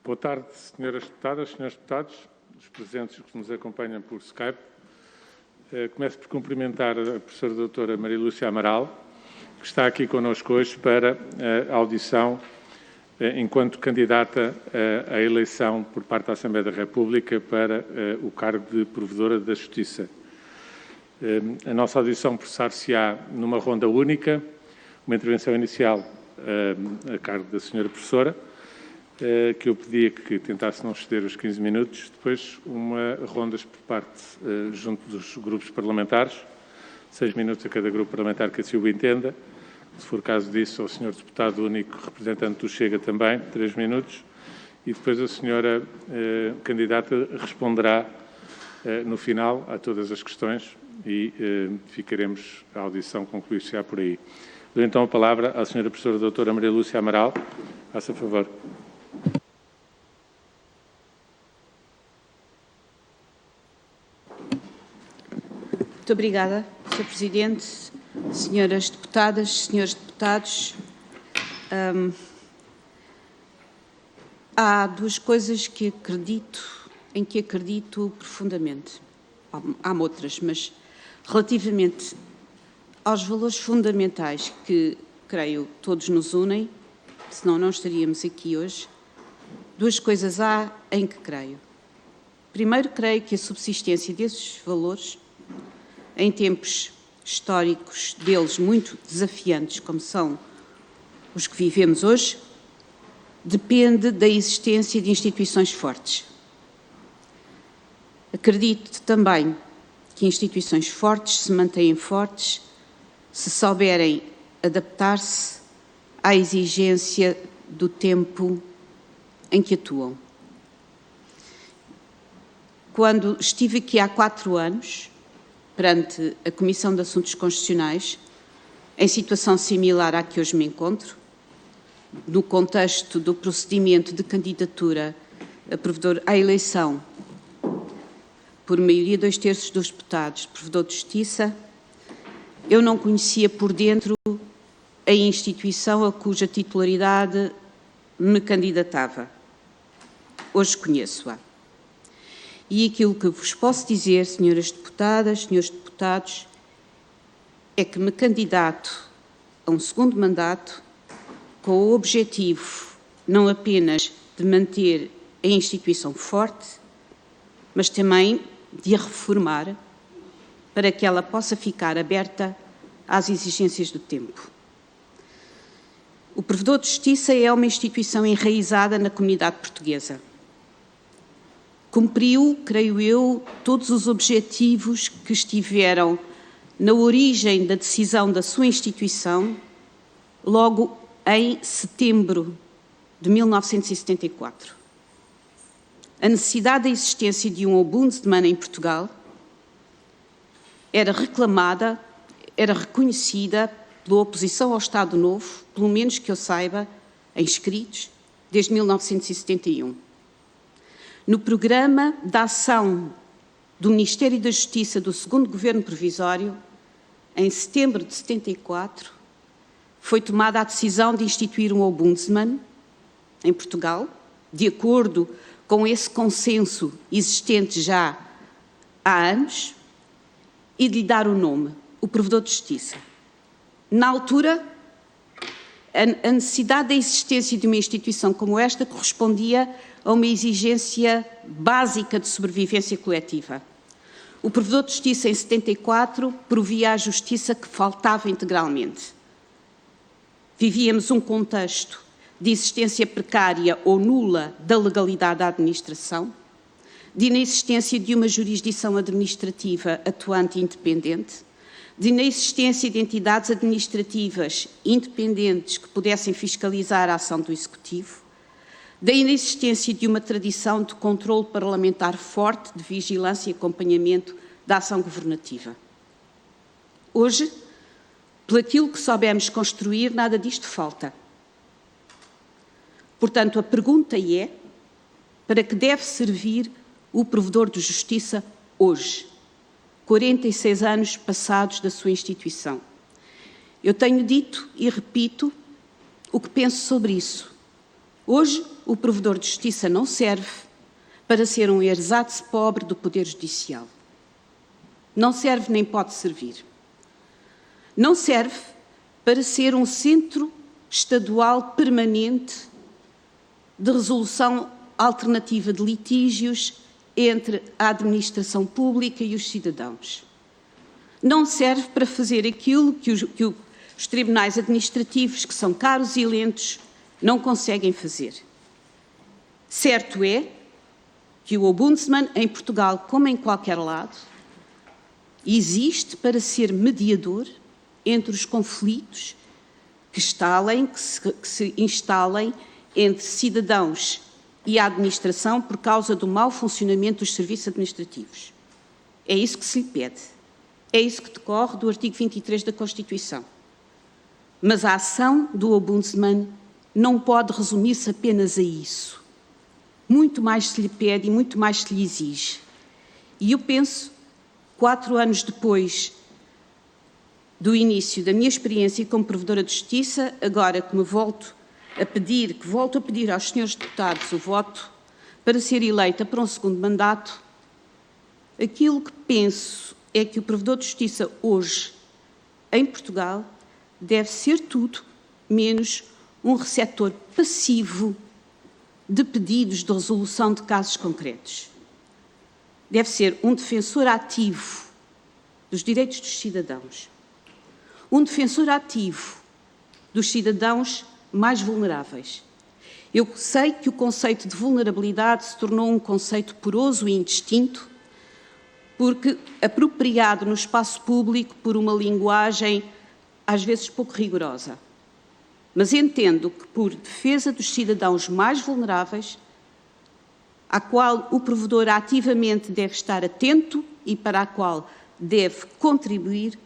Boa tarde, senhoras deputadas, senhores deputados, os presentes que nos acompanham por Skype. Começo por cumprimentar a professora doutora Maria Lúcia Amaral, que está aqui connosco hoje para a audição enquanto candidata à eleição por parte da Assembleia da República para o cargo de Provedora da Justiça. A nossa audição processar-se-á numa ronda única, uma intervenção inicial a cargo da senhora professora, que eu pedia que tentasse não exceder os 15 minutos, depois rondas por parte junto dos grupos parlamentares, 6 minutos a cada grupo parlamentar que assim o entenda. Se for caso disso, ao senhor deputado único representante do Chega também, 3 minutos, e depois a senhora candidata responderá no final a todas as questões e ficaremos, a audição concluir-se-á por aí. Dou então a palavra à senhora professora doutora Maria Lúcia Amaral. Faça favor. Muito obrigada, Sr. Presidente, senhoras deputadas, senhores deputados. Há duas coisas em que acredito profundamente. Há outras, mas relativamente aos valores fundamentais que, creio, todos nos unem, senão não estaríamos aqui hoje, duas coisas há em que creio. Primeiro, creio que a subsistência desses valores, em tempos históricos deles muito desafiantes, como são os que vivemos hoje, depende da existência de instituições fortes. Acredito também que instituições fortes se mantêm fortes se souberem adaptar-se à exigência do tempo em que atuam. Quando estive aqui há 4 anos, perante a Comissão de Assuntos Constitucionais, em situação similar à que hoje me encontro, no contexto do procedimento de candidatura a provedor à eleição por maioria 2/3 dos deputados, provedor de Justiça, eu não conhecia por dentro a instituição a cuja titularidade me candidatava. Hoje conheço-a. E aquilo que vos posso dizer, senhoras deputadas, senhores deputados, é que me candidato a um segundo mandato com o objetivo não apenas de manter a instituição forte, mas também de a reformar para que ela possa ficar aberta às exigências do tempo. O Provedor de Justiça é uma instituição enraizada na comunidade portuguesa. Cumpriu, creio eu, todos os objetivos que estiveram na origem da decisão da sua instituição, logo em setembro de 1974. A necessidade da existência de um ombudsman em Portugal era reclamada, era reconhecida pela oposição ao Estado Novo, pelo menos que eu saiba, em escritos, desde 1971. No programa de ação do Ministério da Justiça do segundo Governo Provisório, em setembro de 74, foi tomada a decisão de instituir um ombudsman em Portugal, de acordo com esse consenso existente já há anos, e de lhe dar o nome, o Provedor de Justiça. Na altura, a necessidade da existência de uma instituição como esta correspondia a uma exigência básica de sobrevivência coletiva. O Provedor de Justiça, em 74, provia a justiça que faltava integralmente. Vivíamos um contexto de existência precária ou nula da legalidade da administração, de inexistência de uma jurisdição administrativa atuante e independente, de inexistência de entidades administrativas independentes que pudessem fiscalizar a ação do Executivo, da inexistência de uma tradição de controle parlamentar forte, de vigilância e acompanhamento da ação governativa. Hoje, por aquilo que soubemos construir, nada disto falta. Portanto, a pergunta é: para que deve servir o Provedor de Justiça hoje, 46 anos passados da sua instituição? Eu tenho dito e repito o que penso sobre isso. Hoje, o provedor de justiça não serve para ser um ersatz pobre do Poder Judicial. Não serve nem pode servir. Não serve para ser um centro estadual permanente de resolução alternativa de litígios entre a administração pública e os cidadãos. Não serve para fazer aquilo que os tribunais administrativos, que são caros e lentos, não conseguem fazer. Certo é que o Ombudsman, em Portugal, como em qualquer lado, existe para ser mediador entre os conflitos que se instalem entre cidadãos e a administração por causa do mau funcionamento dos serviços administrativos. É isso que se lhe pede. É isso que decorre do artigo 23 da Constituição. Mas a ação do Ombudsman não pode resumir-se apenas a isso. Muito mais se lhe pede e muito mais se lhe exige. E eu penso, 4 anos depois do início da minha experiência como provedora de justiça, agora que volto a pedir aos senhores deputados o voto para ser eleita para um segundo mandato, aquilo que penso é que o provedor de justiça hoje, em Portugal, deve ser tudo menos um receptor passivo de pedidos de resolução de casos concretos. Deve ser um defensor ativo dos direitos dos cidadãos, um defensor ativo dos cidadãos mais vulneráveis. Eu sei que o conceito de vulnerabilidade se tornou um conceito poroso e indistinto, porque apropriado no espaço público por uma linguagem às vezes pouco rigorosa. Mas entendo que, por defesa dos cidadãos mais vulneráveis, à qual o provedor ativamente deve estar atento e para a qual deve contribuir,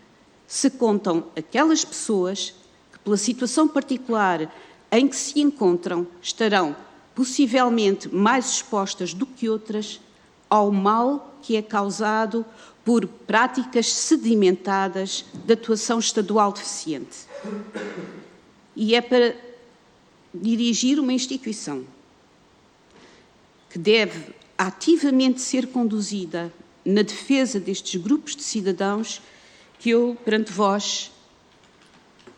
se contam aquelas pessoas que, pela situação particular em que se encontram, estarão possivelmente mais expostas do que outras ao mal que é causado por práticas sedimentadas de atuação estadual deficiente. E é para dirigir uma instituição que deve ativamente ser conduzida na defesa destes grupos de cidadãos que eu, perante vós,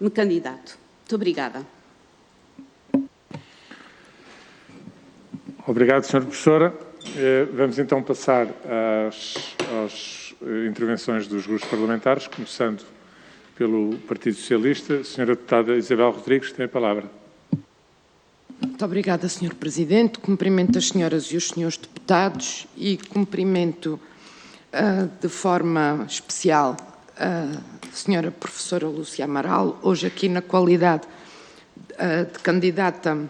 me candidato. Muito obrigada. Obrigado, Sra. Professora. Vamos então passar às intervenções dos grupos parlamentares, começando pelo Partido Socialista. Senhora Deputada Isabel Rodrigues tem a palavra. Muito obrigada, Sr. Presidente. Cumprimento as senhoras e os senhores deputados e cumprimento de forma especial a senhora professora Lúcia Amaral, hoje aqui na qualidade de candidata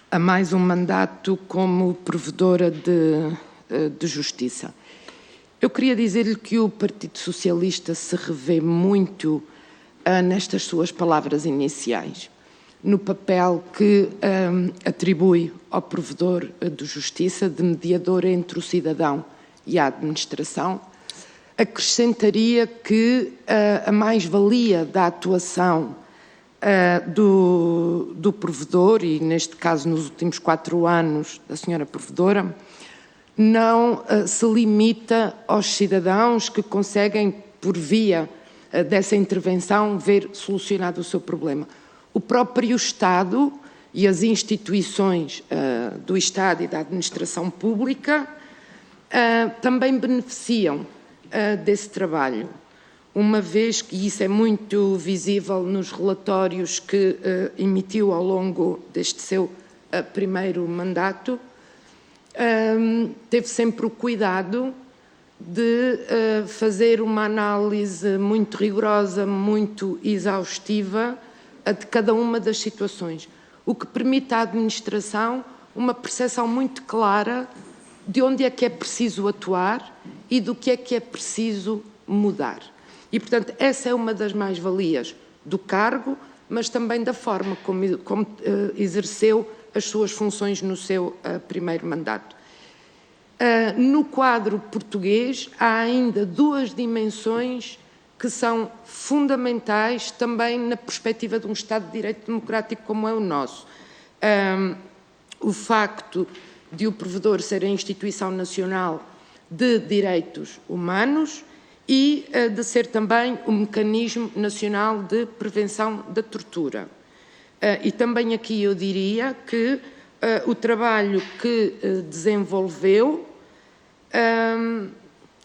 a mais um mandato como provedora de justiça. Eu queria dizer-lhe que o Partido Socialista se revê muito nestas suas palavras iniciais, no papel que atribui ao provedor de justiça de mediador entre o cidadão e a administração. Acrescentaria que a mais-valia da atuação do provedor, e neste caso nos últimos 4 anos da senhora provedora, não se limita aos cidadãos que conseguem, por via dessa intervenção, ver solucionado o seu problema. O próprio Estado e as instituições do Estado e da administração pública também beneficiam desse trabalho, uma vez que isso é muito visível nos relatórios que emitiu ao longo deste seu primeiro mandato. Teve sempre o cuidado de fazer uma análise muito rigorosa, muito exaustiva de cada uma das situações, o que permite à administração uma percepção muito clara de onde é que é preciso atuar e do que é preciso mudar. E, portanto, essa é uma das mais-valias do cargo, mas também da forma como exerceu as suas funções no seu primeiro mandato. No quadro português, há ainda 2 dimensões que são fundamentais também na perspectiva de um Estado de Direito democrático como é o nosso. o facto de o provedor ser a Instituição Nacional de Direitos Humanos e de ser também o Mecanismo Nacional de Prevenção da Tortura. E também aqui eu diria que o trabalho que desenvolveu,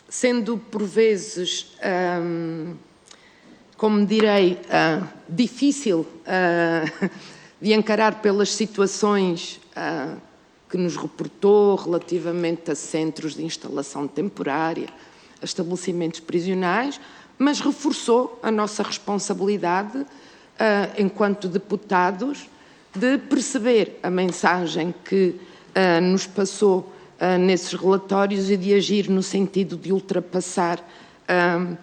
sendo por vezes, como direi, difícil de encarar pelas situações que nos reportou relativamente a centros de instalação temporária, a estabelecimentos prisionais, mas reforçou a nossa responsabilidade enquanto deputados de perceber a mensagem que nos passou nesses relatórios e de agir no sentido de ultrapassar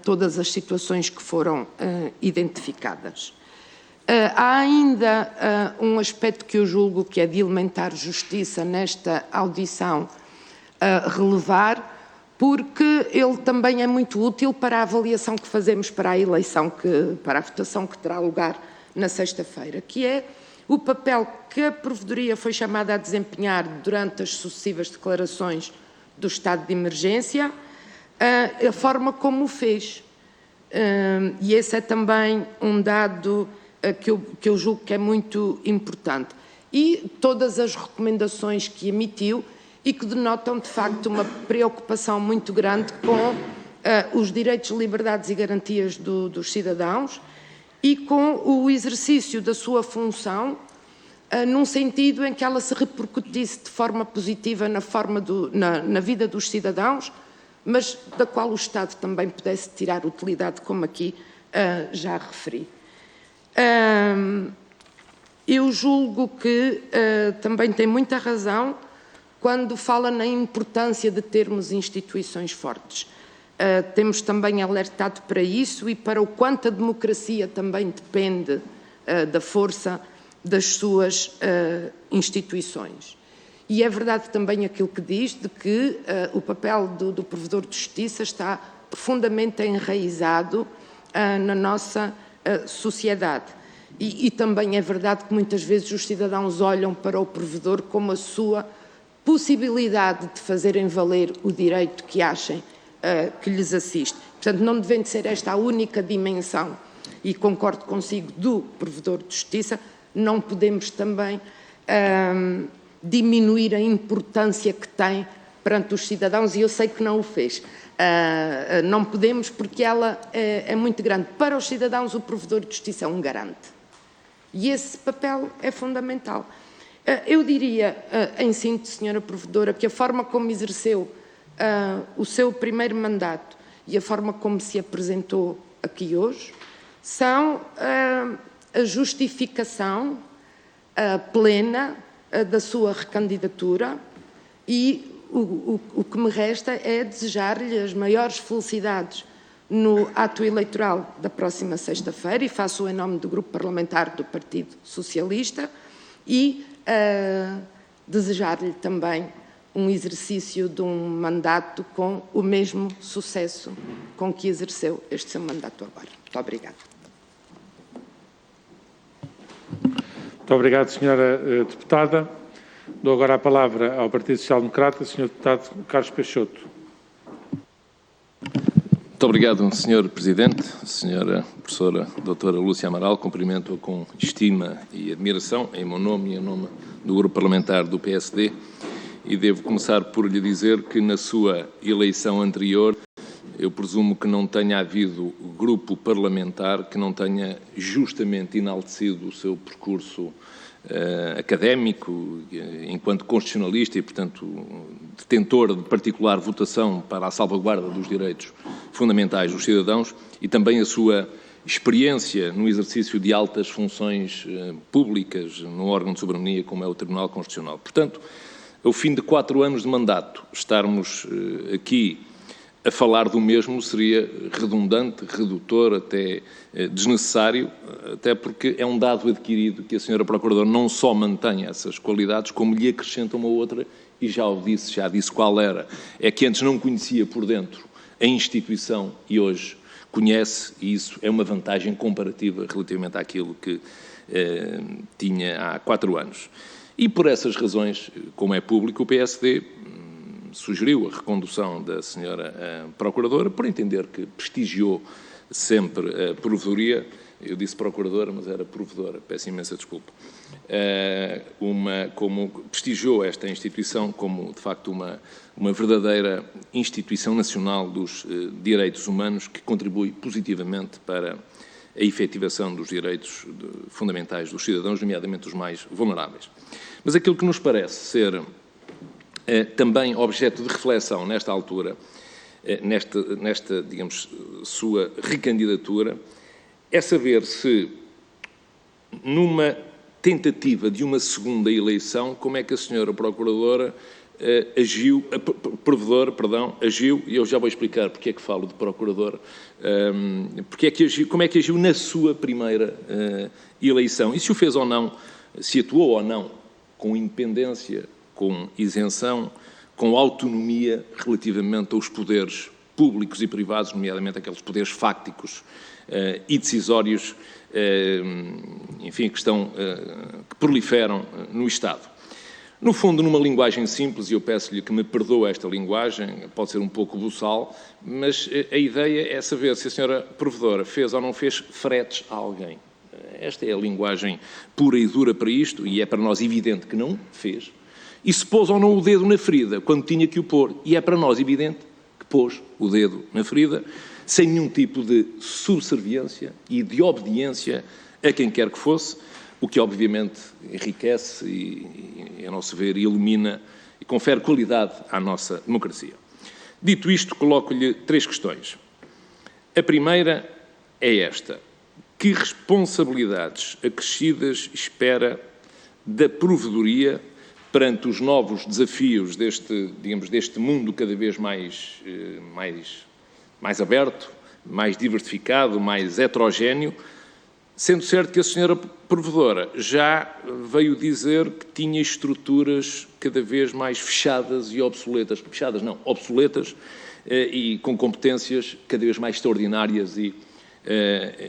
todas as situações que foram identificadas. Há ainda um aspecto que eu julgo que é de elementar justiça nesta audição relevar, porque ele também é muito útil para a avaliação que fazemos para a eleição, para a votação que terá lugar na sexta-feira, que é o papel que a Provedoria foi chamada a desempenhar durante as sucessivas declarações do estado de emergência, a forma como o fez. E esse é também um dado que eu julgo que é muito importante. E todas as recomendações que emitiu e que denotam, de facto, uma preocupação muito grande com os direitos, liberdades e garantias dos cidadãos e com o exercício da sua função num sentido em que ela se repercutisse de forma positiva na vida dos cidadãos, mas da qual o Estado também pudesse tirar utilidade, como aqui já referi. Eu julgo que também tem muita razão quando fala na importância de termos instituições fortes. Temos também alertado para isso e para o quanto a democracia também depende da força das suas instituições. E é verdade também aquilo que diz, de que o papel do provedor de justiça está profundamente enraizado na nossa sociedade. E também é verdade que muitas vezes os cidadãos olham para o provedor como a sua possibilidade de fazerem valer o direito que achem que lhes assiste. Portanto, não devendo ser esta a única dimensão, e concordo consigo, do provedor de justiça, não podemos também diminuir a importância que tem perante os cidadãos, e eu sei que não o fez. Não podemos, porque ela é muito grande. Para os cidadãos, o provedor de justiça é um garante. E esse papel é fundamental. Eu diria, em síntese, senhora provedora, que a forma como exerceu o seu primeiro mandato e a forma como se apresentou aqui hoje são a justificação plena da sua recandidatura, e o que me resta é desejar-lhe as maiores felicidades no ato eleitoral da próxima sexta-feira, e faço em nome do Grupo Parlamentar do Partido Socialista, e desejar-lhe também um exercício de um mandato com o mesmo sucesso com que exerceu este seu mandato agora. Muito obrigada. Muito obrigado, senhora deputada. Dou agora a palavra ao Partido Social Democrata, senhor deputado Carlos Peixoto. Muito obrigado, senhor Presidente. Senhora professora doutora Lúcia Amaral, cumprimento-a com estima e admiração, em meu nome e em nome do Grupo Parlamentar do PSD, e devo começar por lhe dizer que na sua eleição anterior eu presumo que não tenha havido grupo parlamentar que não tenha justamente enaltecido o seu percurso académico, enquanto constitucionalista e, portanto, detentor de particular votação para a salvaguarda dos direitos fundamentais dos cidadãos, e também a sua experiência no exercício de altas funções públicas no órgão de soberania como é o Tribunal Constitucional. Portanto, ao fim de 4 anos de mandato, estarmos aqui a falar do mesmo seria redundante, redutor, até desnecessário, até porque é um dado adquirido que a senhora Procuradora não só mantém essas qualidades, como lhe acrescenta uma outra, e já disse qual era. É que antes não conhecia por dentro a instituição e hoje conhece, e isso é uma vantagem comparativa relativamente àquilo que tinha há 4 anos. E por essas razões, como é público, o PSD sugeriu a recondução da senhora Procuradora, por entender que prestigiou sempre a provedoria. Eu disse Procuradora, mas era provedora, peço imensa desculpa. Como prestigiou esta instituição como, de facto, uma verdadeira instituição nacional dos direitos humanos que contribui positivamente para a efetivação dos direitos fundamentais dos cidadãos, nomeadamente os mais vulneráveis. Mas aquilo que nos parece ser também objeto de reflexão nesta altura, nesta, digamos, sua recandidatura, é saber se, numa tentativa de uma segunda eleição, como é que a senhora Procuradora agiu, e eu já vou explicar porque é que falo de Procuradora, como é que agiu na sua primeira eleição, e se o fez ou não, se atuou ou não com independência, com isenção, com autonomia relativamente aos poderes públicos e privados, nomeadamente aqueles poderes fácticos e decisórios, enfim, que proliferam no Estado. No fundo, numa linguagem simples, e eu peço-lhe que me perdoe esta linguagem, pode ser um pouco buçal, mas a ideia é saber se a senhora Provedora fez ou não fez fretes a alguém. Esta é a linguagem pura e dura para isto, e é para nós evidente que não fez. E se pôs ou não o dedo na ferida, quando tinha que o pôr, e é para nós evidente que pôs o dedo na ferida, sem nenhum tipo de subserviência e de obediência a quem quer que fosse, o que obviamente enriquece e a nosso ver, ilumina e confere qualidade à nossa democracia. Dito isto, coloco-lhe 3 questões. A primeira é esta: que responsabilidades acrescidas espera da provedoria perante os novos desafios deste mundo cada vez mais aberto, mais diversificado, mais heterogéneo, sendo certo que a senhora Provedora já veio dizer que tinha estruturas cada vez mais fechadas e obsoletas. Fechadas não, obsoletas, e com competências cada vez mais extraordinárias e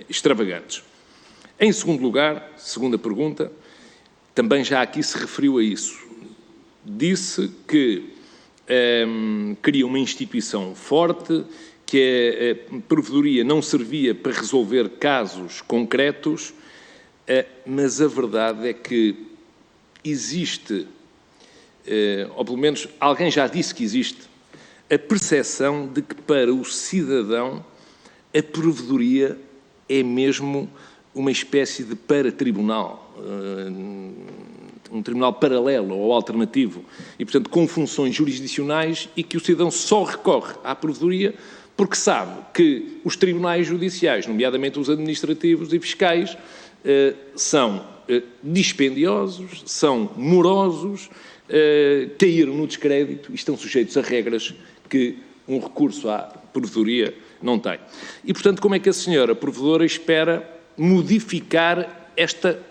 extravagantes. Em segundo lugar, segunda pergunta, também já aqui se referiu a isso. Disse que queria uma instituição forte, que a provedoria não servia para resolver casos concretos, mas a verdade é que existe, ou pelo menos alguém já disse que existe, a percepção de que para o cidadão a provedoria é mesmo uma espécie de paratribunal, um tribunal paralelo ou alternativo, e, portanto, com funções jurisdicionais, e que o cidadão só recorre à provedoria porque sabe que os tribunais judiciais, nomeadamente os administrativos e fiscais, são dispendiosos, são morosos, caíram no descrédito e estão sujeitos a regras que um recurso à provedoria não tem. E, portanto, como é que a senhora Provedora espera modificar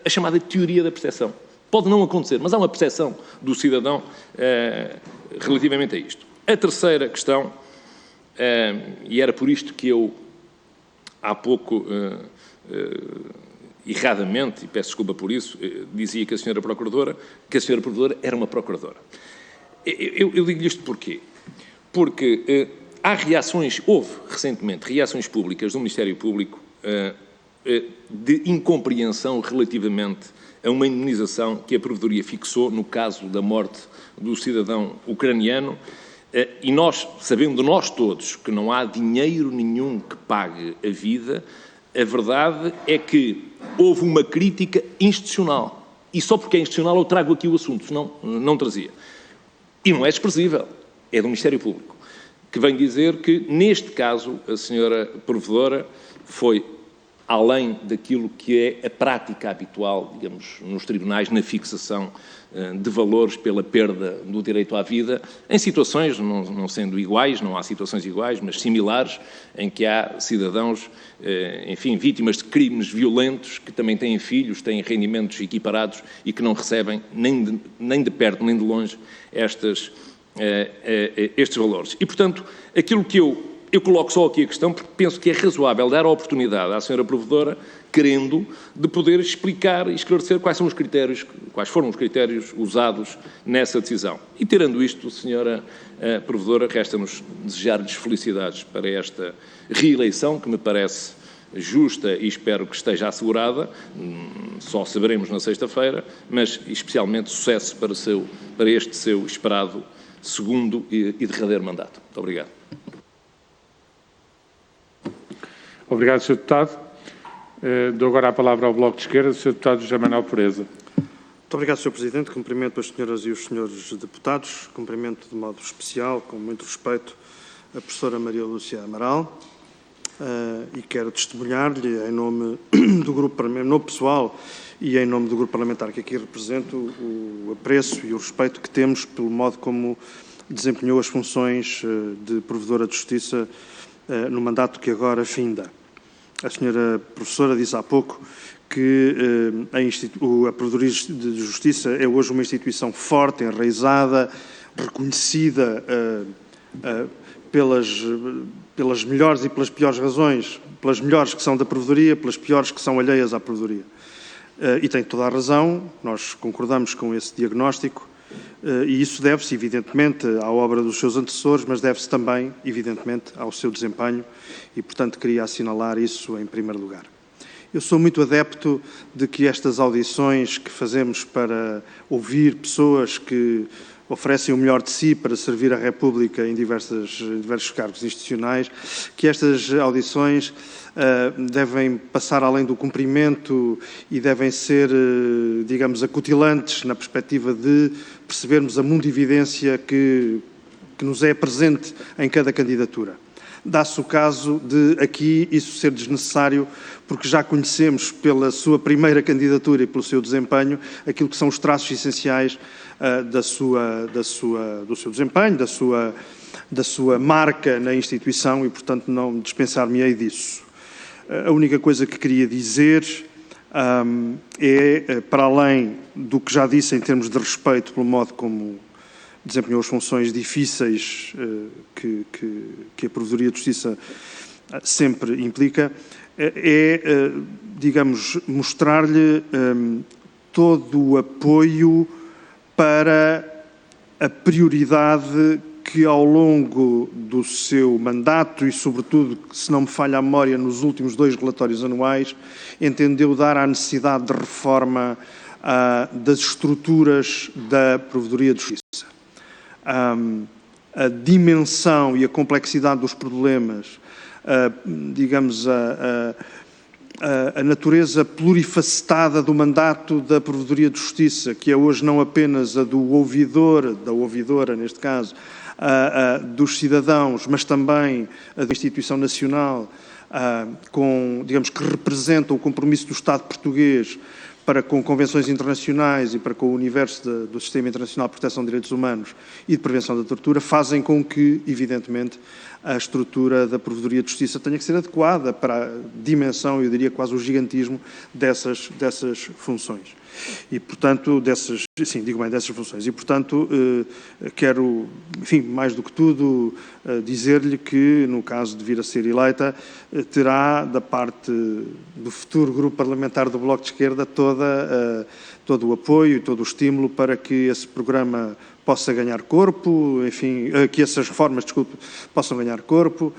a chamada teoria da percepção? Pode não acontecer, mas há uma percepção do cidadão relativamente a isto. A terceira questão, e era por isto que eu, há pouco, erradamente, e peço desculpa por isso, dizia que a senhora Procuradora era uma Procuradora. Eu digo-lhe isto porquê? Porque houve recentemente reações públicas do Ministério Público de incompreensão relativamente a uma indemnização que a Provedoria fixou no caso da morte do cidadão ucraniano, e nós, sabendo nós todos que não há dinheiro nenhum que pague a vida, a verdade é que houve uma crítica institucional. E só porque é institucional eu trago aqui o assunto, senão não trazia. E não é desprezível, é do Ministério Público, que vem dizer que, neste caso, a senhora Provedora foi além daquilo que é a prática habitual, digamos, nos tribunais, na fixação de valores pela perda do direito à vida, em situações, não sendo iguais, não há situações iguais, mas similares, em que há cidadãos, enfim, vítimas de crimes violentos, que também têm filhos, têm rendimentos equiparados e que não recebem, nem de perto, nem de longe, estes valores. E, portanto, aquilo que eu Eu coloco só aqui a questão porque penso que é razoável dar a oportunidade à senhora provedora, querendo, de poder explicar e esclarecer quais foram os critérios usados nessa decisão. E, tirando isto, senhora provedora, resta-nos desejar-lhes felicidades para esta reeleição, que me parece justa e espero que esteja assegurada, só saberemos na sexta-feira, mas especialmente sucesso para este seu esperado segundo e derradeiro mandato. Muito obrigado. Obrigado, Sr. Deputado. Dou agora a palavra ao Bloco de Esquerda, Sr. Deputado José Manuel Pureza. Muito obrigado, Sr. Presidente. Cumprimento as senhoras e os senhores deputados. Cumprimento de modo especial, com muito respeito, a professora Maria Lúcia Amaral. E quero testemunhar-lhe, em nome do grupo, em nome pessoal e em nome do grupo parlamentar que aqui represento, o apreço e o respeito que temos pelo modo como desempenhou as funções de Provedora de Justiça no mandato que agora finda. A senhora professora disse há pouco que a Provedoria de Justiça é hoje uma instituição forte, enraizada, reconhecida pelas melhores e pelas piores razões, pelas melhores que são da Provedoria, pelas piores que são alheias à Provedoria. E tem toda a razão, nós concordamos com esse diagnóstico, e isso deve-se, evidentemente, à obra dos seus antecessores, mas deve-se também, evidentemente, ao seu desempenho e, portanto, queria assinalar isso em primeiro lugar. Eu sou muito adepto de que estas audições que fazemos para ouvir pessoas que oferecem o melhor de si para servir a República em diversos cargos institucionais, que estas audições devem passar além do cumprimento e devem ser, digamos, acutilantes na perspectiva de percebermos a mundividência que nos é presente em cada candidatura. Dá-se o caso de aqui isso ser desnecessário, porque já conhecemos pela sua primeira candidatura e pelo seu desempenho aquilo que são os traços essenciais do seu desempenho, da sua marca na instituição e, portanto, não dispensar-me-ei disso. A única coisa que queria dizer é, para além do que já disse em termos de respeito pelo modo como desempenhou as funções difíceis que a Provedoria de Justiça sempre implica, digamos, mostrar-lhe todo o apoio para a prioridade que ao longo do seu mandato e, sobretudo, se não me falha a memória, nos últimos 2 relatórios anuais, entendeu dar à necessidade de reforma das estruturas da Provedoria de Justiça. A dimensão e a complexidade dos problemas, digamos, a natureza plurifacetada do mandato da Provedoria de Justiça, que é hoje não apenas a do ouvidor, da ouvidora neste caso, dos cidadãos, mas também a da instituição nacional, digamos, que representa o compromisso do Estado português para com convenções internacionais e para com o universo do Sistema Internacional de Proteção de Direitos Humanos e de Prevenção da Tortura, fazem com que, evidentemente, a estrutura da Provedoria de Justiça tenha que ser adequada para a dimensão, eu diria quase o gigantismo, dessas funções. E, portanto, dessas funções. E, portanto, quero, enfim, mais do que tudo, dizer-lhe que, no caso de vir a ser eleita, terá, da parte do futuro grupo parlamentar do Bloco de Esquerda, todo o apoio e todo o estímulo para que esse programa possa ganhar corpo, enfim, que essas reformas, possam ganhar corpo,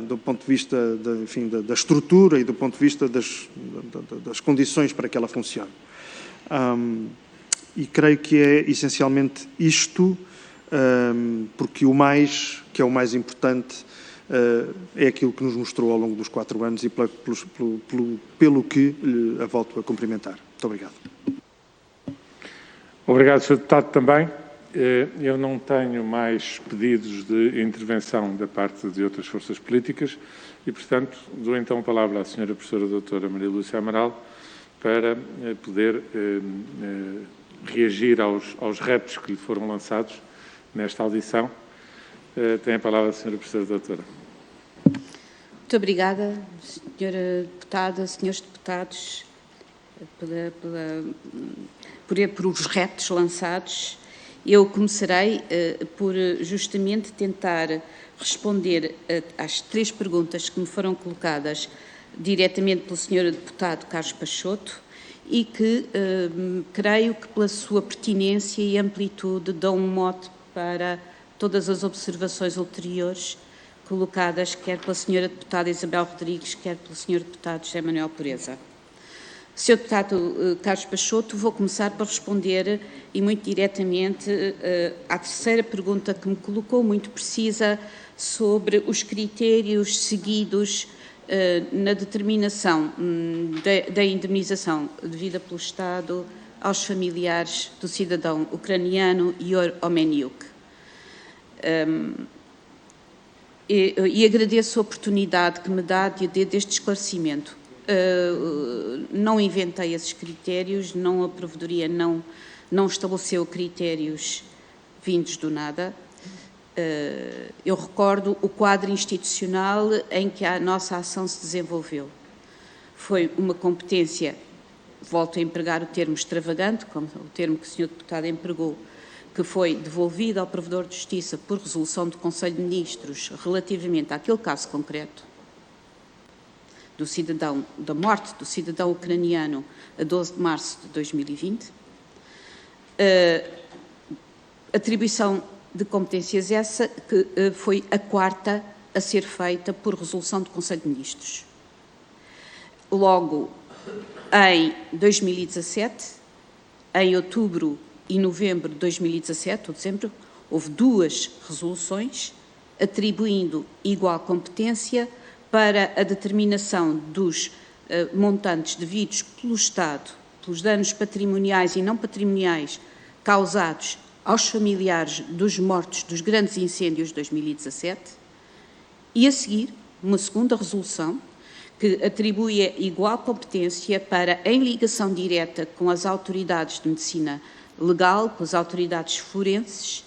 do ponto de vista da estrutura e do ponto de vista das condições para que ela funcione. E creio que é essencialmente isto, porque que é o mais importante, é aquilo que nos mostrou ao longo dos 4 anos e pelo que a volto a cumprimentar. Muito obrigado. Obrigado, Sr. Deputado, também. Eu não tenho mais pedidos de intervenção da parte de outras forças políticas e, portanto, dou então a palavra à senhora professora doutora Maria Lúcia Amaral para poder reagir aos retos que lhe foram lançados nesta audição. Tem a palavra a senhora professora doutora. Muito obrigada, senhora deputada, senhores deputados, por os retos lançados Eu começarei por justamente tentar responder às 3 perguntas que me foram colocadas diretamente pelo Sr. Deputado Carlos Peixoto e que creio que pela sua pertinência e amplitude dão um mote para todas as observações ulteriores colocadas quer pela Sra. Deputada Isabel Rodrigues, quer pelo Sr. Deputado José Manuel Pureza. Sr. Deputado Carlos Peixoto, vou começar por responder e muito diretamente à terceira pergunta que me colocou, muito precisa, sobre os critérios seguidos na determinação da indemnização devida pelo Estado aos familiares do cidadão ucraniano Yor Omeniuk. E agradeço a oportunidade que me dá deste esclarecimento. Não inventei esses critérios, não a Provedoria não estabeleceu critérios vindos do nada. Eu recordo o quadro institucional em que a nossa ação se desenvolveu. Foi uma competência, volto a empregar o termo extravagante, como o termo que o Sr. Deputado empregou, que foi devolvida ao Provedor de Justiça por resolução do Conselho de Ministros relativamente àquele caso concreto da morte do cidadão ucraniano a 12 de março de 2020. Atribuição de competências essa que foi a 4ª a ser feita por resolução do Conselho de Ministros. Logo, em 2017, em outubro e novembro de 2017, ou dezembro, houve 2 resoluções atribuindo igual competência para a determinação dos montantes devidos pelo Estado, pelos danos patrimoniais e não patrimoniais causados aos familiares dos mortos dos grandes incêndios de 2017, e a seguir, uma segunda resolução que atribui igual competência para, em ligação direta com as autoridades de medicina legal, com as autoridades forenses,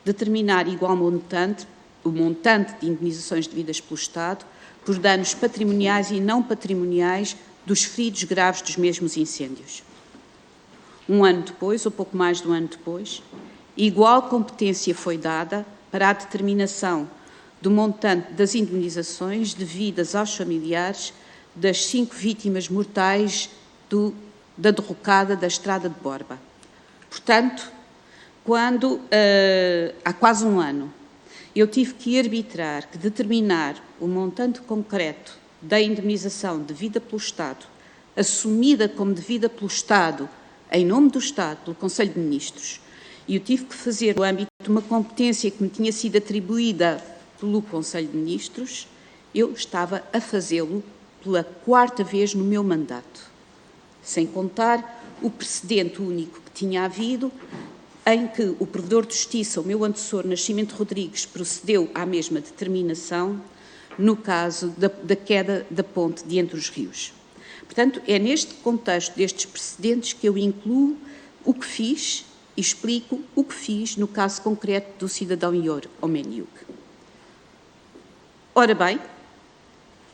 determinar igual montante, o montante de indemnizações devidas pelo Estado, por danos patrimoniais e não patrimoniais dos feridos graves dos mesmos incêndios. Um ano depois, ou pouco mais de um ano depois, igual competência foi dada para a determinação do montante das indemnizações devidas aos familiares das 5 vítimas mortais da derrocada da Estrada de Borba. Portanto, quando, há quase um ano, eu tive que arbitrar, que determinar o montante concreto da indemnização devida pelo Estado, assumida como devida pelo Estado, em nome do Estado, pelo Conselho de Ministros, e eu tive que fazer no âmbito de uma competência que me tinha sido atribuída pelo Conselho de Ministros, eu estava a fazê-lo pela 4ª vez no meu mandato, sem contar o precedente único que tinha havido, em que o Provedor de Justiça, o meu antecessor Nascimento Rodrigues, procedeu à mesma determinação no caso da queda da ponte de Entre os Rios. Portanto, é neste contexto destes precedentes que eu incluo o que fiz e explico o que fiz no caso concreto do cidadão Yor Omeniuk. Ora bem,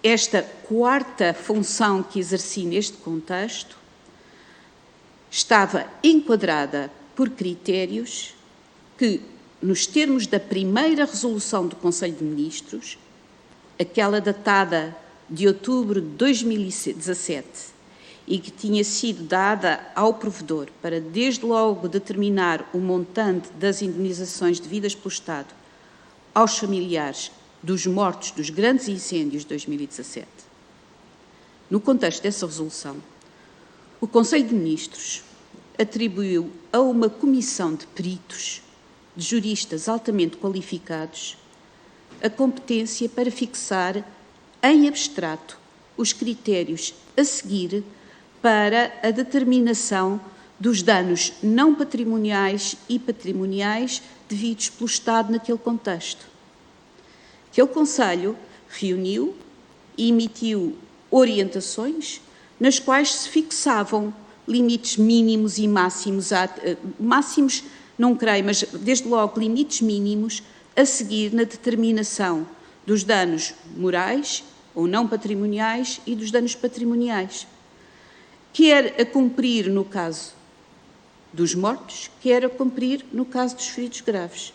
esta 4ª função que exerci neste contexto estava enquadrada por critérios que, nos termos da primeira resolução do Conselho de Ministros, aquela datada de outubro de 2017 e que tinha sido dada ao provedor para, desde logo, determinar o montante das indemnizações devidas pelo Estado aos familiares dos mortos dos grandes incêndios de 2017. No contexto dessa resolução, o Conselho de Ministros atribuiu a uma comissão de peritos, de juristas altamente qualificados, a competência para fixar, em abstrato, os critérios a seguir para a determinação dos danos não patrimoniais e patrimoniais devidos pelo Estado naquele contexto. Aquele Conselho reuniu e emitiu orientações nas quais se fixavam limites mínimos e máximos, máximos não creio, mas desde logo limites mínimos a seguir na determinação dos danos morais ou não patrimoniais e dos danos patrimoniais. Quer a cumprir no caso dos mortos, quer a cumprir no caso dos feridos graves.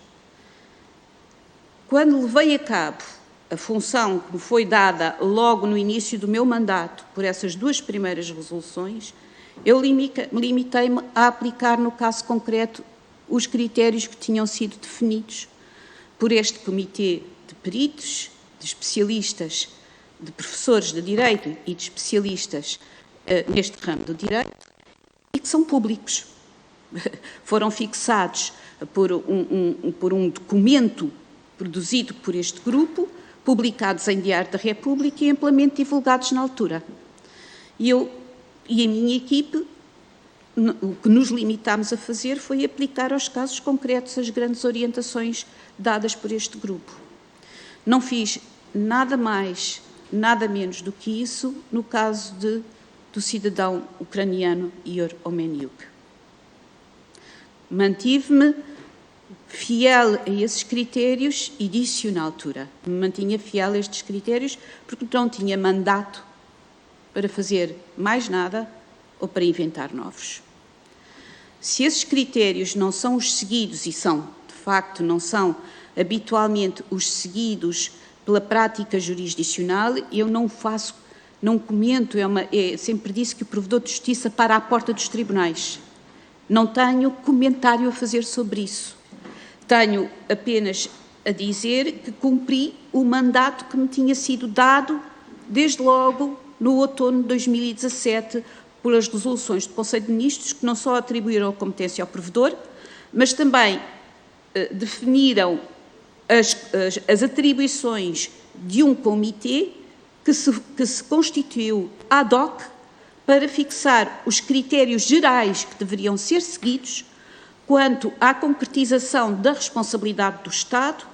Quando levei a cabo a função que me foi dada logo no início do meu mandato por essas duas primeiras resoluções, eu limitei-me a aplicar no caso concreto os critérios que tinham sido definidos por este comitê de peritos, de especialistas, de professores de Direito e de especialistas neste ramo do Direito, e que são públicos. Foram fixados por um documento produzido por este grupo, publicados em Diário da República e amplamente divulgados na altura. E eu e a minha equipe, o que nos limitámos a fazer foi aplicar aos casos concretos as grandes orientações dadas por este grupo. Não fiz nada mais, nada menos do que isso no caso do cidadão ucraniano Ihor Omeniuk. Mantive-me fiel a esses critérios e disse na altura. Me mantinha fiel a estes critérios porque não tinha mandato para fazer mais nada ou para inventar novos. Se esses critérios não são os seguidos, e são, de facto, não são habitualmente os seguidos pela prática jurisdicional, eu não faço, não comento, sempre disse que o provedor de justiça para à porta dos tribunais. Não tenho comentário a fazer sobre isso. Tenho apenas a dizer que cumpri o mandato que me tinha sido dado, desde logo, no outono de 2017, pelas resoluções do Conselho de Ministros, que não só atribuíram a competência ao provedor, mas também definiram as atribuições de um comitê que se constituiu ad hoc para fixar os critérios gerais que deveriam ser seguidos quanto à concretização da responsabilidade do Estado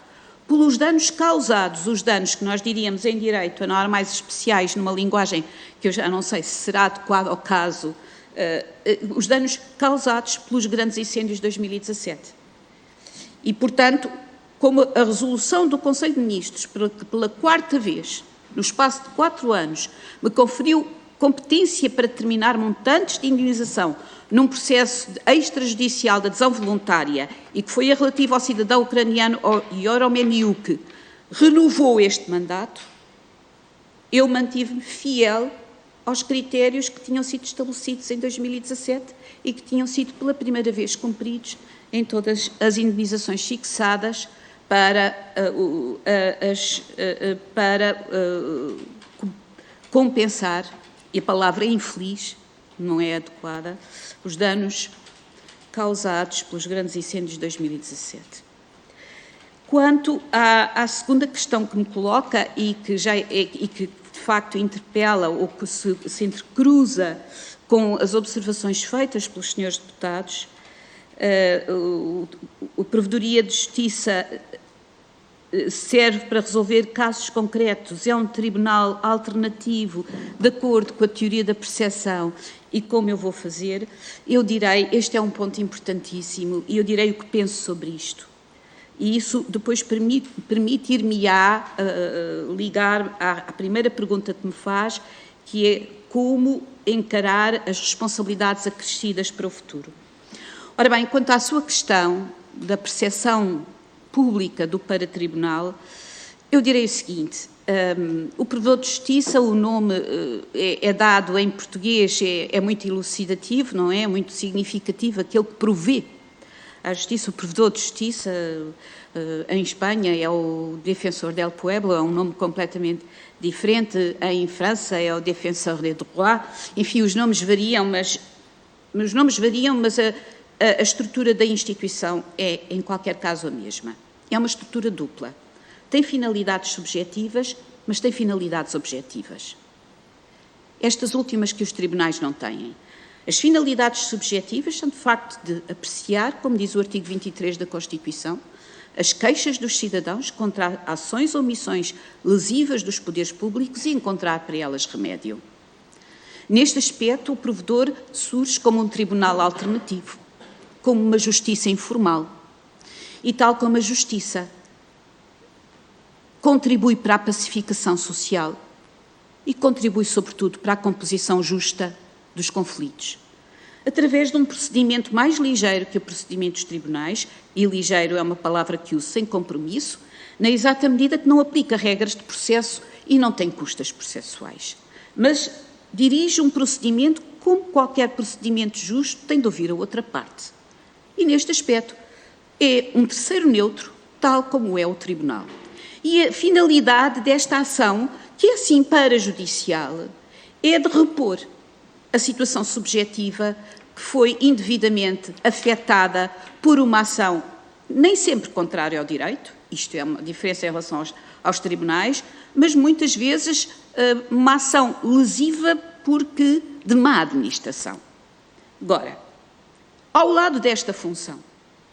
pelos danos causados, os danos que nós diríamos em direito anormais especiais, numa linguagem que eu já não sei se será adequada ao caso, os danos causados pelos grandes incêndios de 2017. E, portanto, como a resolução do Conselho de Ministros, pela quarta vez, no espaço de 4 anos, me conferiu competência para determinar montantes de indenização num processo extrajudicial de adesão voluntária e que foi a relativa ao cidadão ucraniano Ihor Omeniuk, renovou este mandato, eu mantive-me fiel aos critérios que tinham sido estabelecidos em 2017 e que tinham sido pela primeira vez cumpridos em todas as indenizações fixadas para compensar, e a palavra infeliz não é adequada, os danos causados pelos grandes incêndios de 2017. Quanto à segunda questão que me coloca e que de facto interpela ou que se entrecruza com as observações feitas pelos senhores deputados, a Provedoria de Justiça serve para resolver casos concretos, é um tribunal alternativo de acordo com a teoria da percepção e como eu vou fazer, eu direi, este é um ponto importantíssimo e eu direi o que penso sobre isto. E isso depois permitir-me-á ligar à primeira pergunta que me faz, que é como encarar as responsabilidades acrescidas para o futuro. Ora bem, quanto à sua questão da percepção pública do paratribunal, eu direi o seguinte, o provedor de justiça, o nome é dado em português, é muito elucidativo, não é? É muito significativo, aquele que provê à justiça, o provedor de justiça em Espanha é o Defensor del Pueblo, é um nome completamente diferente, em França é o Défenseur des Droits, enfim, os nomes variam, mas a estrutura da instituição é, em qualquer caso, a mesma. É uma estrutura dupla. Tem finalidades subjetivas, mas tem finalidades objetivas. Estas últimas que os tribunais não têm. As finalidades subjetivas são, de facto, de apreciar, como diz o artigo 23 da Constituição, as queixas dos cidadãos contra ações ou omissões lesivas dos poderes públicos e encontrar para elas remédio. Neste aspecto, o provedor surge como um tribunal alternativo, como uma justiça informal. E tal como a justiça contribui para a pacificação social e contribui, sobretudo, para a composição justa dos conflitos. através de um procedimento mais ligeiro que o procedimento dos tribunais, e ligeiro é uma palavra que uso sem compromisso, na exata medida que não aplica regras de processo e não tem custas processuais. Mas dirige um procedimento como qualquer procedimento justo tem de ouvir a outra parte. E neste aspecto é um terceiro neutro, tal como é o Tribunal. E a finalidade desta ação, que é assim parajudicial, é de repor a situação subjetiva que foi indevidamente afetada por uma ação nem sempre contrária ao direito, isto é uma diferença em relação aos tribunais, mas muitas vezes uma ação lesiva porque de má administração. Agora, ao lado desta função,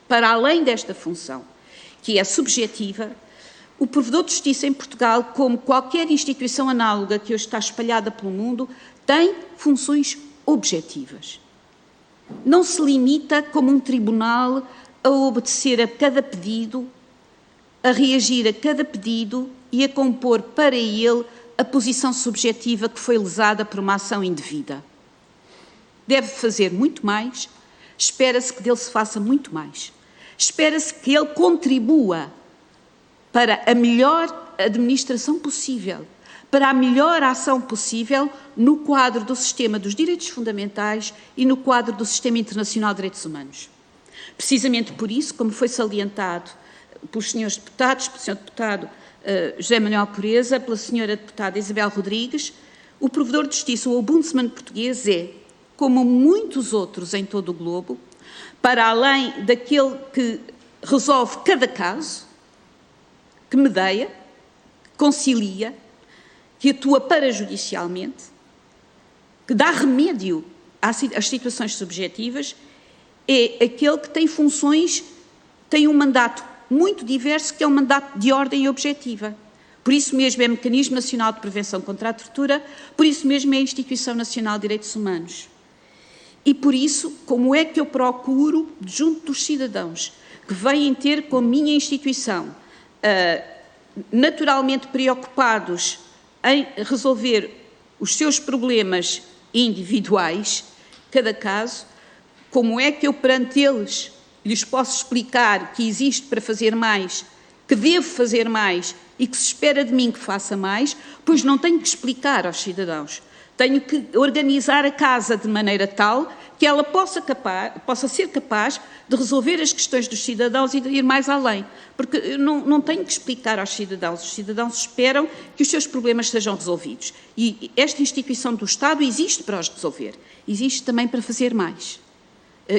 para além desta função, que é subjetiva, o provedor de justiça em Portugal, como qualquer instituição análoga que hoje está espalhada pelo mundo, tem funções objetivas. Não se limita, como um tribunal, a obedecer a cada pedido, a reagir a cada pedido e a compor para ele a posição subjetiva que foi lesada por uma ação indevida. Deve fazer muito mais, espera-se que dele se faça muito mais. Espera-se que ele contribua para a melhor administração possível, para a melhor ação possível no quadro do sistema dos direitos fundamentais e no quadro do sistema internacional de direitos humanos. Precisamente por isso, como foi salientado pelos senhores deputados, pelo senhor deputado José Manuel Pureza, pela senhora deputada Isabel Rodrigues, o provedor de justiça, o ombudsman português, é, como muitos outros em todo o globo, para além daquele que resolve cada caso, que medeia, que concilia, que atua parajudicialmente, que dá remédio às situações subjetivas, é aquele que tem funções, tem um mandato muito diverso, que é um mandato de ordem objetiva. Por isso mesmo é o Mecanismo Nacional de Prevenção contra a Tortura, por isso mesmo é a Instituição Nacional de Direitos Humanos. E por isso, como é que eu procuro, junto dos cidadãos que vêm ter com a minha instituição, naturalmente preocupados em resolver os seus problemas individuais, cada caso, como é que eu perante eles lhes posso explicar que existe para fazer mais, que devo fazer mais e que se espera de mim que faça mais, pois não tenho que explicar aos cidadãos. Tenho que organizar a casa de maneira tal que ela possa ser capaz de resolver as questões dos cidadãos e de ir mais além. Porque eu não tenho que explicar aos cidadãos. Os cidadãos esperam que os seus problemas sejam resolvidos. E esta instituição do Estado existe para os resolver. Existe também para fazer mais.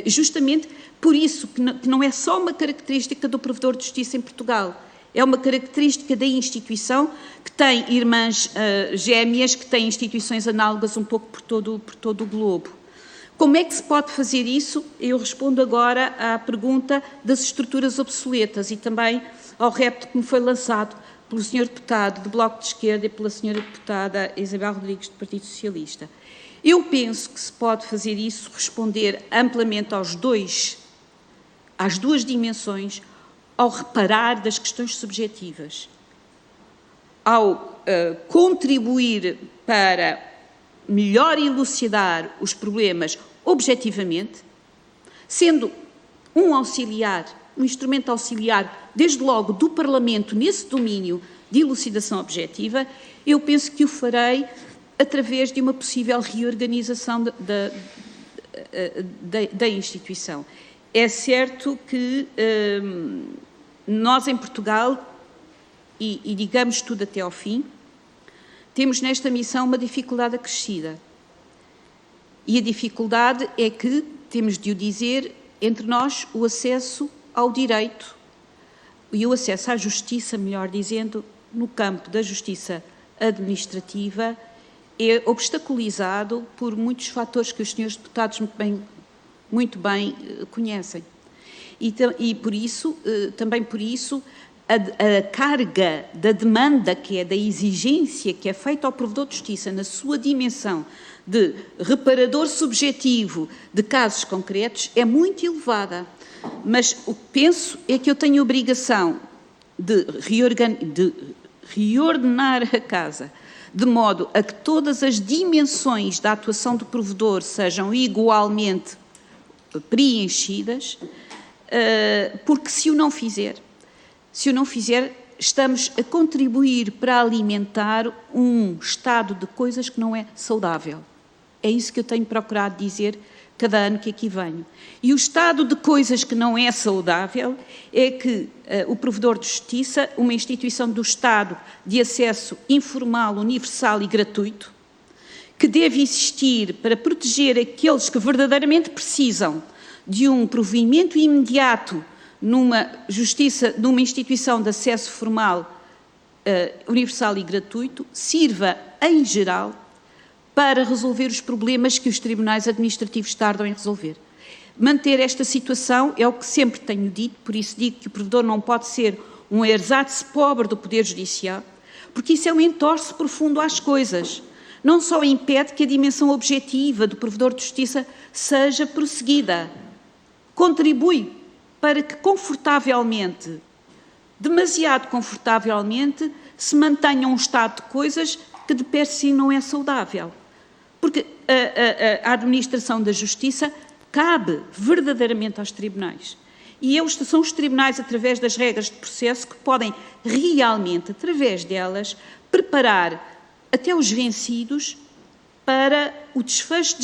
Justamente por isso que não é só uma característica do provedor de justiça em Portugal. É uma característica da instituição que tem irmãs gêmeas, que tem instituições análogas um pouco por todo o globo. Como é que se pode fazer isso? Eu respondo agora à pergunta das estruturas obsoletas e também ao repto que me foi lançado pelo Sr. Deputado do Bloco de Esquerda e pela Sra. Deputada Isabel Rodrigues, do Partido Socialista. Eu penso que se pode fazer isso, responder amplamente às duas dimensões, ao reparar das questões subjetivas, ao contribuir para melhor elucidar os problemas objetivamente, sendo um auxiliar, um instrumento auxiliar, desde logo do Parlamento nesse domínio de elucidação objetiva, eu penso que o farei através de uma possível reorganização da instituição. É certo que nós em Portugal, e digamos tudo até ao fim, temos nesta missão uma dificuldade acrescida. E a dificuldade é que, temos de o dizer, entre nós, o acesso ao direito e o acesso à justiça, melhor dizendo, no campo da justiça administrativa, é obstaculizado por muitos fatores que os senhores deputados muito bem conhecem. E por isso, também por isso, a carga da demanda, que é da exigência que é feita ao provedor de justiça na sua dimensão de reparador subjetivo de casos concretos, é muito elevada. Mas o que penso é que eu tenho a obrigação de reordenar a casa, de modo a que todas as dimensões da atuação do provedor sejam igualmente preenchidas, porque se o não fizer, estamos a contribuir para alimentar um estado de coisas que não é saudável. É isso que eu tenho procurado dizer cada ano que aqui venho. E o estado de coisas que não é saudável é que o provedor de justiça, uma instituição do Estado de acesso informal, universal e gratuito, que deve existir para proteger aqueles que verdadeiramente precisam de um provimento imediato numa justiça, numa instituição de acesso formal, universal e gratuito, sirva, em geral, para resolver os problemas que os tribunais administrativos tardam em resolver. Manter esta situação é o que sempre tenho dito, por isso digo que o provedor não pode ser um ersatz pobre do Poder Judicial, porque isso é um entorce profundo às coisas. Não só impede que a dimensão objetiva do provedor de justiça seja prosseguida, contribui para que confortavelmente, demasiado confortavelmente, se mantenha um estado de coisas que de per si não é saudável. Porque a administração da justiça cabe verdadeiramente aos tribunais. E são os tribunais, através das regras de processo, que podem realmente, através delas, preparar até os vencidos para o desfecho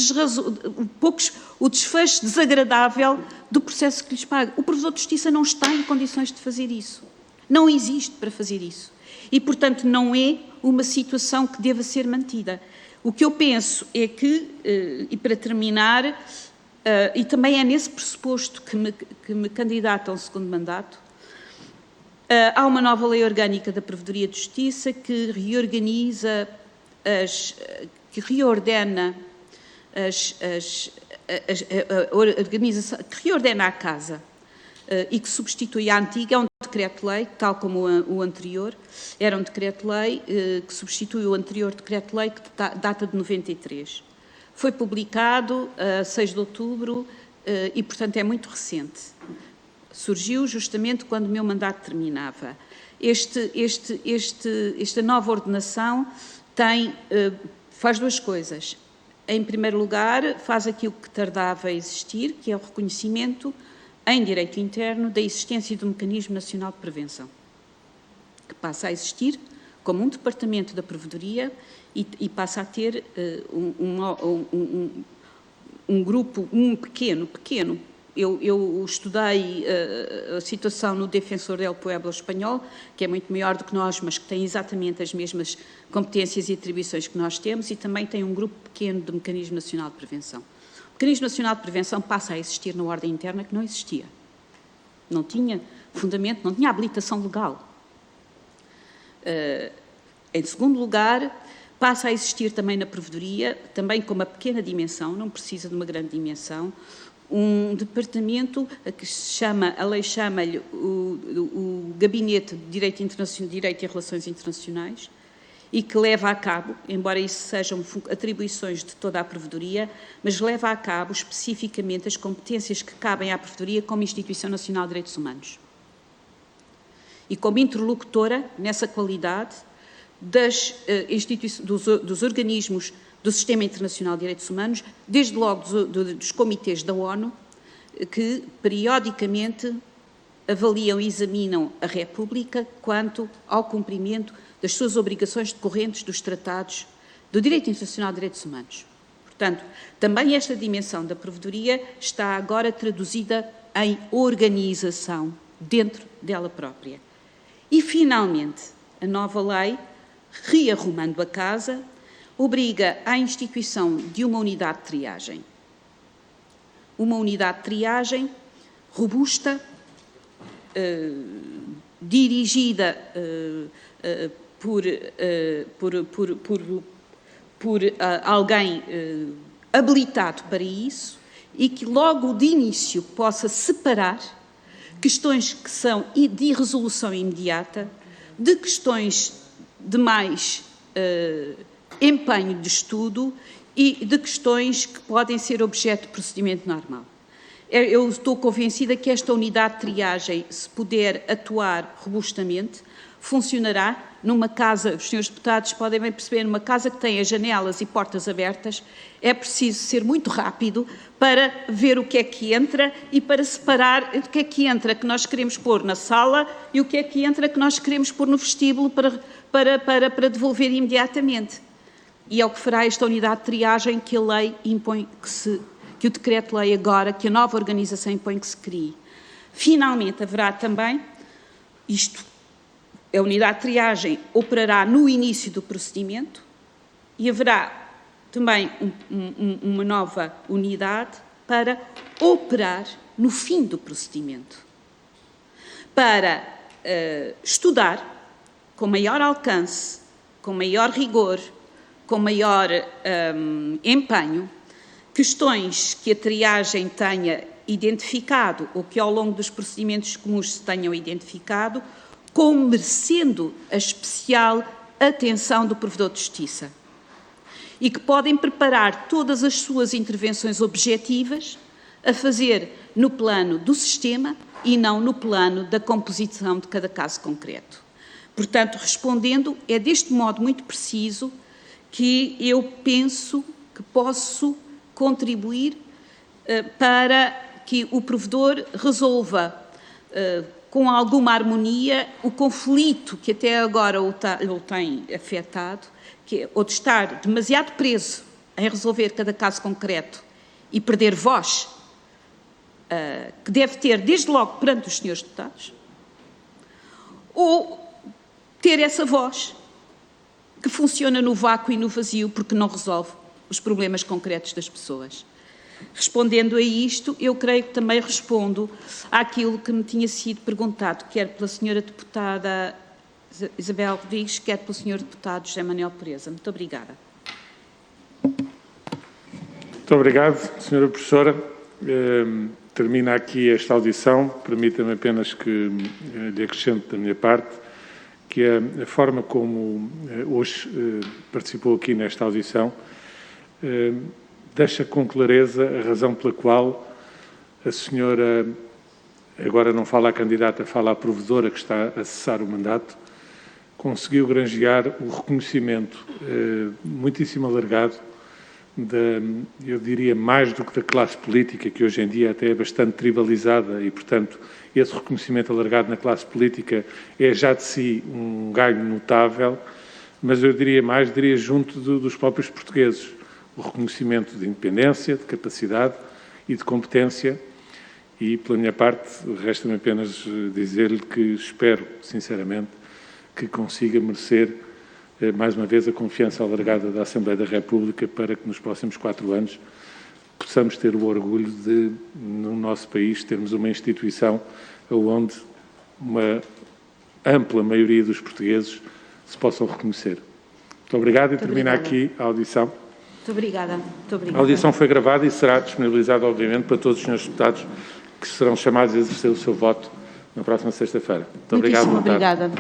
desagradável do processo que lhes paga. O provedor de justiça não está em condições de fazer isso. Não existe para fazer isso. E, portanto, não é uma situação que deva ser mantida. O que eu penso é que, e para terminar, e também é nesse pressuposto que me candidato a um segundo mandato, há uma nova lei orgânica da Provedoria de Justiça que reorganiza, que reordena a Casa e que substitui a antiga, é um decreto-lei, tal como o anterior, era um decreto-lei que substitui o anterior decreto-lei que data de 93. Foi publicado a 6 de outubro e, portanto, é muito recente. Surgiu justamente quando o meu mandato terminava. Esta nova ordenação faz duas coisas. Em primeiro lugar, faz aquilo que tardava a existir, que é o reconhecimento em direito interno da existência do Mecanismo Nacional de Prevenção, que passa a existir como um departamento da Provedoria e passa a ter um grupo, pequeno. Eu estudei a situação no Defensor del Pueblo espanhol, que é muito maior do que nós, mas que tem exatamente as mesmas competências e atribuições que nós temos, e também tem um grupo pequeno do Mecanismo Nacional de Prevenção. O Mecanismo Nacional de Prevenção passa a existir na ordem interna, que não existia. Não tinha fundamento, não tinha habilitação legal. Em segundo lugar, passa a existir também na Provedoria, também com uma pequena dimensão, não precisa de uma grande dimensão, um departamento que se chama, a lei chama-lhe o Gabinete de Direito Internacional, Direito e Relações Internacionais, e que leva a cabo, embora isso sejam atribuições de toda a Provedoria, mas leva a cabo especificamente as competências que cabem à Provedoria como Instituição Nacional de Direitos Humanos. E como interlocutora, nessa qualidade, dos organismos do Sistema Internacional de Direitos Humanos, desde logo dos comitês da ONU, que periodicamente avaliam e examinam a República quanto ao cumprimento das suas obrigações decorrentes dos tratados do Direito Internacional de Direitos Humanos. Portanto, também esta dimensão da Provedoria está agora traduzida em organização dentro dela própria. E, finalmente, a nova lei, rearrumando a casa, obriga à instituição de uma unidade de triagem. Uma unidade de triagem robusta, dirigida por alguém habilitado para isso e que logo de início possa separar questões que são de resolução imediata de questões de mais empenho de estudo e de questões que podem ser objeto de procedimento normal. Eu estou convencida que esta unidade de triagem, se puder atuar robustamente, funcionará numa casa, os senhores deputados podem bem perceber, numa casa que tem as janelas e portas abertas, é preciso ser muito rápido para ver o que é que entra e para separar o que é que entra que nós queremos pôr na sala e o que é que entra que nós queremos pôr no vestíbulo para devolver imediatamente. E é o que fará esta unidade de triagem que a lei impõe que o decreto-lei agora, que a nova organização impõe que se crie. Finalmente, haverá também, a unidade de triagem operará no início do procedimento e haverá também uma nova unidade para operar no fim do procedimento, para estudar com maior alcance, com maior rigor, com maior empenho, questões que a triagem tenha identificado ou que ao longo dos procedimentos comuns se tenham identificado, como merecendo a especial atenção do provedor de justiça. E que podem preparar todas as suas intervenções objetivas a fazer no plano do sistema e não no plano da composição de cada caso concreto. Portanto, respondendo, é deste modo muito preciso que eu penso que posso contribuir para que o provedor resolva com alguma harmonia o conflito que até agora o tem afetado, que é o de estar demasiado preso em resolver cada caso concreto e perder voz, que deve ter desde logo perante os senhores deputados, ou ter essa voz que funciona no vácuo e no vazio porque não resolve os problemas concretos das pessoas. Respondendo a isto, eu creio que também respondo àquilo que me tinha sido perguntado, quer pela senhora deputada Isabel Rodrigues, quer pelo senhor deputado José Manuel Pereza. Muito obrigada. Muito obrigado, senhora professora. Termina aqui esta audição. Permita-me apenas que lhe acrescente da minha parte que a forma como hoje participou aqui nesta audição deixa com clareza a razão pela qual a senhora, agora não fala a candidata, fala a provedora que está a cessar o mandato, conseguiu granjear o reconhecimento muitíssimo alargado, eu diria mais do que da classe política, que hoje em dia até é bastante tribalizada e, portanto, esse reconhecimento alargado na classe política é já de si um ganho notável, mas eu diria mais, diria junto dos próprios portugueses, o reconhecimento de independência, de capacidade e de competência e, pela minha parte, resta-me apenas dizer-lhe que espero, sinceramente, que consiga merecer mais uma vez a confiança alargada da Assembleia da República para que nos próximos 4 anos possamos ter o orgulho de, no nosso país, termos uma instituição onde uma ampla maioria dos portugueses se possam reconhecer. Muito obrigado e termina aqui a audição. Muito obrigada. Muito obrigada. A audição foi gravada e será disponibilizada, obviamente, para todos os senhores deputados que serão chamados a exercer o seu voto na próxima sexta-feira. Muito obrigado. Muitíssimo obrigada.